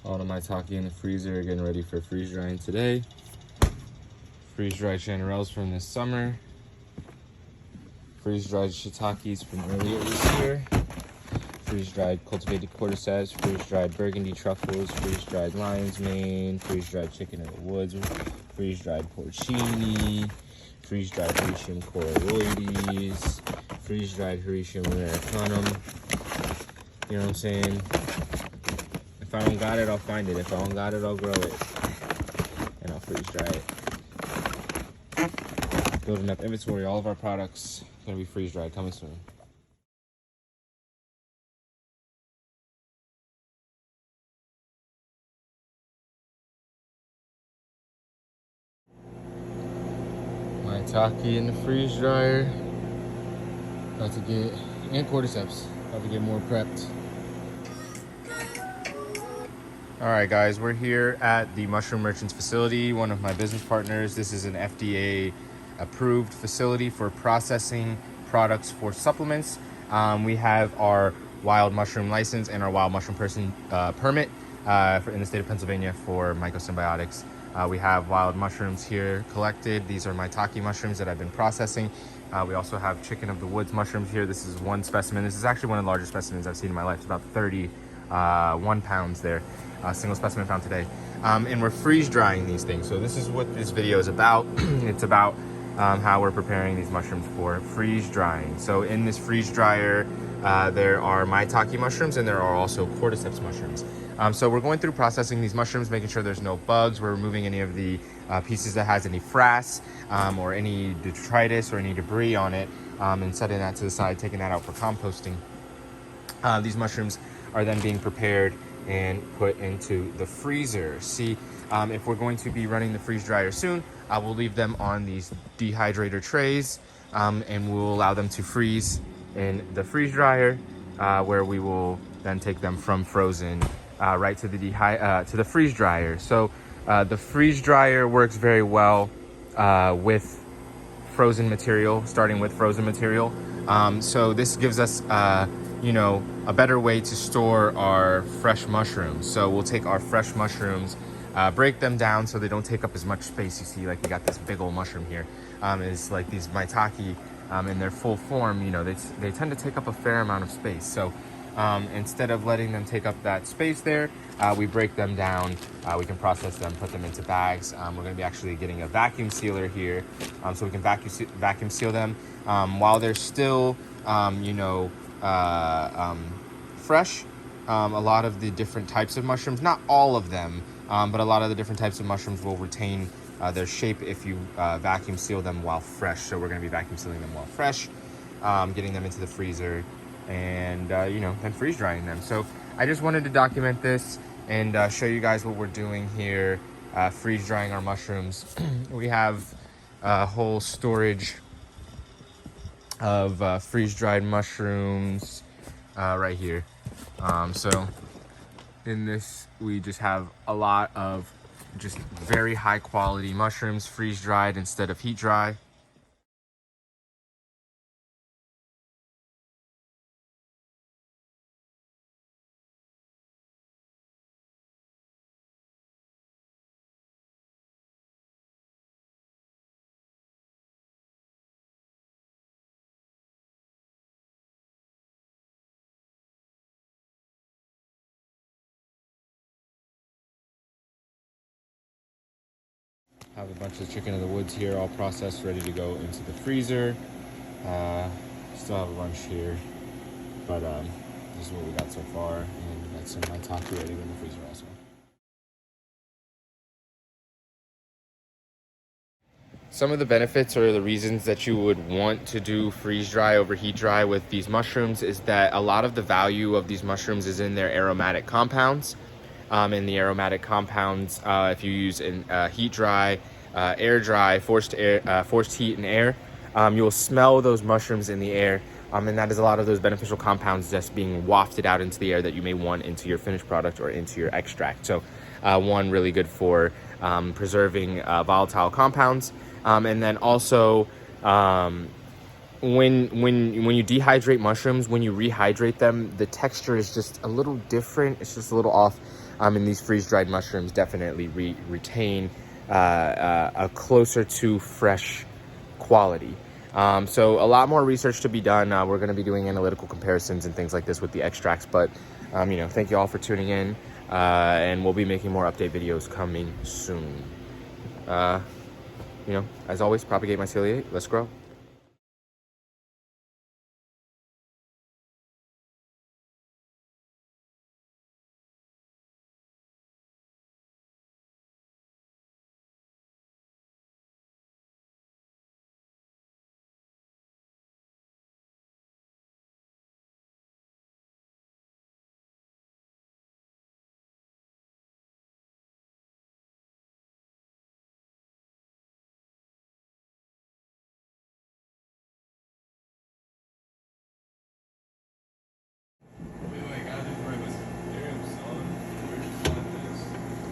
All of my maitake in the freezer, getting ready for freeze drying today. Freeze dried chanterelles from this summer. Freeze dried shiitakes from earlier this year. Freeze dried cultivated cordyceps, freeze dried burgundy truffles, freeze dried lion's mane, freeze dried chicken in the woods, freeze dried porcini, freeze dried Hericium coraloides, freeze dried Hericium americanum. You know what I'm saying? If I don't got it, I'll find it. If I don't got it, I'll grow it. And I'll freeze dry it. Building up inventory, all of our products gonna be freeze dried, coming soon. Maitake in the freeze dryer. About to get, and cordyceps, about to get more prepped. All right, guys, we're here at the Mushroom Merchants facility, one of my business partners. This is an FDA approved facility for processing products for supplements. We have our wild mushroom license and our wild mushroom person permit in the state of Pennsylvania for mycosymbiotics. We have wild mushrooms here collected. These are maitake mushrooms that I've been processing. We also have chicken of the woods mushrooms here. This is one specimen. This is actually one of the largest specimens I've seen in my life. It's about 31 pounds there. Single specimen found today. And we're freeze drying these things. So this is what this video is about. It's about how we're preparing these mushrooms for freeze drying. So in this freeze dryer, there are maitake mushrooms and there are also cordyceps mushrooms. So we're going through processing these mushrooms, making sure there's no bugs. We're removing any of the pieces that has any frass or any detritus or any debris on it, and setting that to the side, taking that out for composting. These mushrooms are then being prepared and put into the freezer. See, if we're going to be running the freeze dryer soon, I will leave them on these dehydrator trays, and we'll allow them to freeze in the freeze dryer, where we will then take them from frozen right to the freeze dryer. So the freeze dryer works very well with frozen material, starting with frozen material. So this gives us a better way to store our fresh mushrooms. So we'll take our fresh mushrooms, break them down so they don't take up as much space. You see, like, we got this big old mushroom here. Is like these maitake in their full form, they tend to take up a fair amount of space. So instead of letting them take up that space there, we break them down. We can process them, put them into bags. We're going to be actually getting a vacuum sealer here, so we can vacuum seal them while they're still fresh. A lot of the different types of mushrooms, not all of them, but a lot of the different types of mushrooms will retain their shape if you vacuum seal them while fresh. So we're going to be vacuum sealing them while fresh, getting them into the freezer, and then freeze drying them. So I just wanted to document this and show you guys what we're doing here, freeze drying our mushrooms. We have a whole storage of freeze dried mushrooms right here. So in this, we just have a lot of just very high quality mushrooms, freeze dried instead of heat dry. Have a bunch of chicken of the woods here, all processed, ready to go into the freezer. Still have a bunch here, but this is what we got so far, and we got some maitake ready in the freezer also. Some of the benefits or the reasons that you would want to do freeze dry over heat dry with these mushrooms is that a lot of the value of these mushrooms is in their aromatic compounds. In the aromatic compounds, if you use heat dry, air dry, forced heat and air, you will smell those mushrooms in the air, and that is a lot of those beneficial compounds just being wafted out into the air that you may want into your finished product or into your extract. So one, really good for preserving volatile compounds, and then also when you dehydrate mushrooms, when you rehydrate them, the texture is just a little different. It's just a little off. And these freeze-dried mushrooms definitely retain a closer to fresh quality. So a lot more research to be done. We're going to be doing analytical comparisons and things like this with the extracts. But, thank you all for tuning in. And we'll be making more update videos coming soon. As always, propagate myceliate. Let's grow.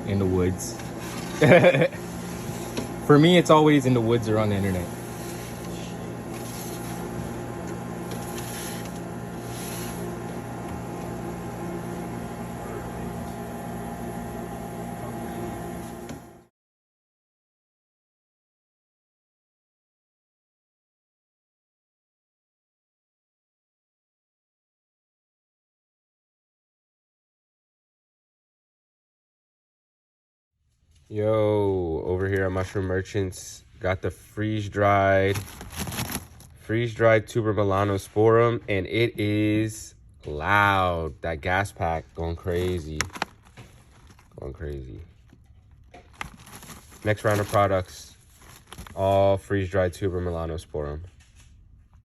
In the woods. For me, it's always in the woods or on the internet. Yo, over here at Mushroom Merchants, got the freeze-dried tuber melanosporum, and it is loud. That gas pack going crazy. Next round of products, all freeze-dried tuber melanosporum.